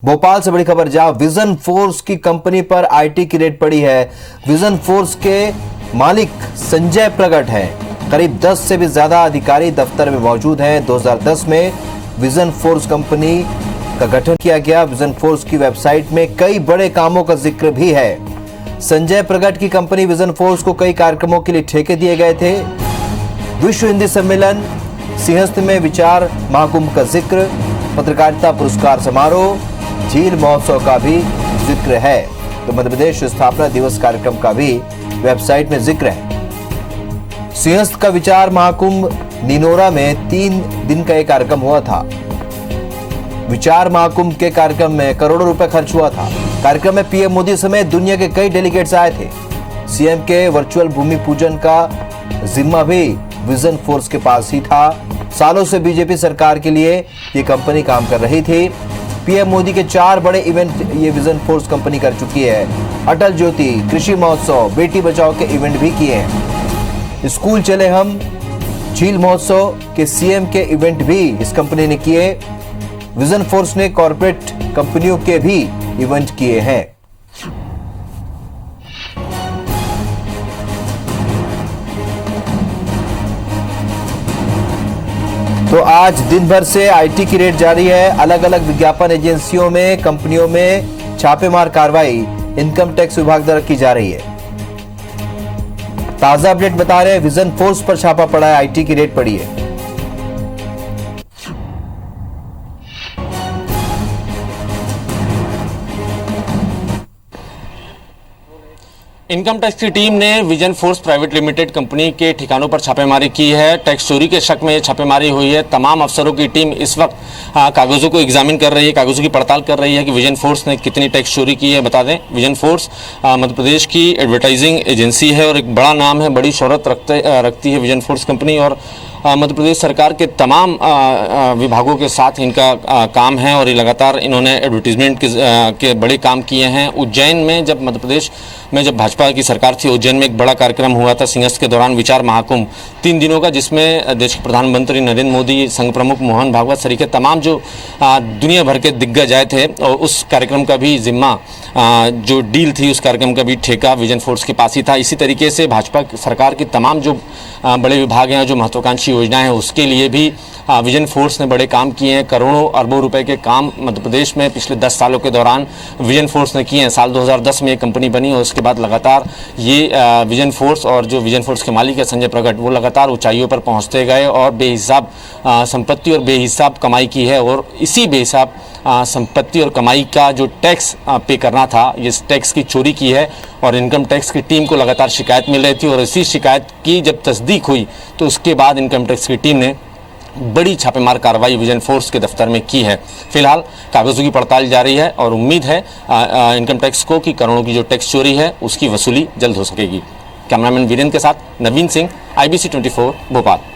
भोपाल से बड़ी खबर जहां विजन फोर्स की कंपनी पर आईटी की रेड पड़ी है। विजन फोर्स के मालिक संजय प्रगट हैं। करीब 10 से भी ज्यादा अधिकारी दफ्तर में मौजूद हैं। 2010 में विजन फोर्स कंपनी का गठन किया गया। विजन फोर्स की वेबसाइट में कई बड़े कामों का जिक्र भी है। संजय प्रगट की कंपनी विजन फोर्स को कई कार्यक्रमों के लिए ठेके दिए गए थे। विश्व हिंदी सम्मेलन, सिंहस्थ में विचार महाकुंभ का जिक्र, पत्रकारिता पुरस्कार समारोह, झील महोत्सव का भी जिक्र है। तो मध्य प्रदेश स्थापना दिवस कार्यक्रम का भी वेबसाइट में जिक्र है। सिंहस्थ का विचार महाकुंभ निनोरा में 3 दिन का एक कार्यक्रम हुआ था। विचार महाकुंभ के कार्यक्रम में करोड़ों रुपए खर्च हुआ था। कार्यक्रम में पीएम मोदी समेत दुनिया के कई डेलीगेट्स आए थे। सीएम के वर्चुअल भूमि पूजन का जिम्मा भी विजन फोर्स के पास ही था। सालों से बीजेपी सरकार के लिए ये कंपनी काम कर रही थी। पीएम मोदी के 4 बड़े इवेंट ये विजन फोर्स कंपनी कर चुकी है। अटल ज्योति, कृषि महोत्सव, बेटी बचाओ के इवेंट भी किए हैं। स्कूल चले हम, झील महोत्सव के सीएम के इवेंट भी इस कंपनी ने किए। विजन फोर्स ने कॉर्पोरेट कंपनियों के भी इवेंट किए हैं। तो आज दिन भर से आईटी की रेड जारी है। अलग अलग विज्ञापन एजेंसियों में, कंपनियों में छापेमार कार्रवाई इनकम टैक्स विभाग द्वारा की जा रही है। ताजा अपडेट बता रहे हैं, विजन फोर्स पर छापा पड़ा है, आईटी की रेड पड़ी है। इनकम टैक्स की टीम ने vision force private limited company के ठिकानों पर छापेमारी की है। टैक्स चोरी के शक में ये छापेमारी हुई है। तमाम अफसरों की टीम इस वक्त कागजों को एग्जामिन कर रही है, कागजों की पड़ताल कर रही है कि विजन फोर्स ने कितनी टैक्स चोरी की है। बता दें, विजन फोर्स मध्य प्रदेश की एडवर्टाइजिंग एजेंसी है और एक बड़ा नाम है, बड़ी शोहरत रखती है विजन फोर्स कंपनी। और मध्य प्रदेश सरकार के तमाम विभागों के साथ इनका काम है और ये लगातार इन्होंने एडवर्टीजमेंट के बड़े काम किए हैं। उज्जैन में जब मध्य प्रदेश में जब भाजपा की सरकार थी, उज्जैन में एक बड़ा कार्यक्रम हुआ था सिंहस्थ के दौरान, विचार महाकुंभ 3 दिनों का, जिसमें देश के प्रधानमंत्री नरेंद्र मोदी, संघ प्रमुख मोहन भागवत सरीखे तमाम जो दुनिया भर के दिग्गज आए थे। और उस कार्यक्रम का भी जिम्मा, जो डील थी उस कार्यक्रम का भी ठेका विजन फोर्स के पास ही था। इसी तरीके से भाजपा सरकार की तमाम जो बड़े विभाग हैं, जो महत्वाकांक्षी योजनाएं हैं, उसके लिए भी विजन फोर्स ने बड़े काम किए हैं। करोड़ों अरबों रुपए के काम मध्य प्रदेश में पिछले 10 सालों के दौरान विजन फोर्स ने किए हैं। साल 2010 में ये कंपनी बनी और उसके बाद लगातार ये विजन फोर्स और जो विजन फोर्स के मालिक है संजय प्रगट, वो लगातार ऊंचाइयों पर पहुंचते गए और बेहिसाब संपत्ति और बेहिसाब कमाई की है। और इसी बेहिसाब संपत्ति और कमाई का जो टैक्स पे करना था, ये टैक्स की चोरी की है। और इनकम टैक्स की टीम को लगातार शिकायत मिल रही थी और इसी शिकायत की जब तस्दीक हुई तो उसके बाद इनकम टैक्स की टीम ने बड़ी छापेमार कार्रवाई विजन फोर्स के दफ्तर में की है। फिलहाल कागजों की पड़ताल जारी है और उम्मीद है इनकम टैक्स को कि करोड़ों की जो टैक्स चोरी है उसकी वसूली जल्द हो सकेगी। कैमरामैन वीरेंद्र के साथ नवीन सिंह, IBC 24 भोपाल।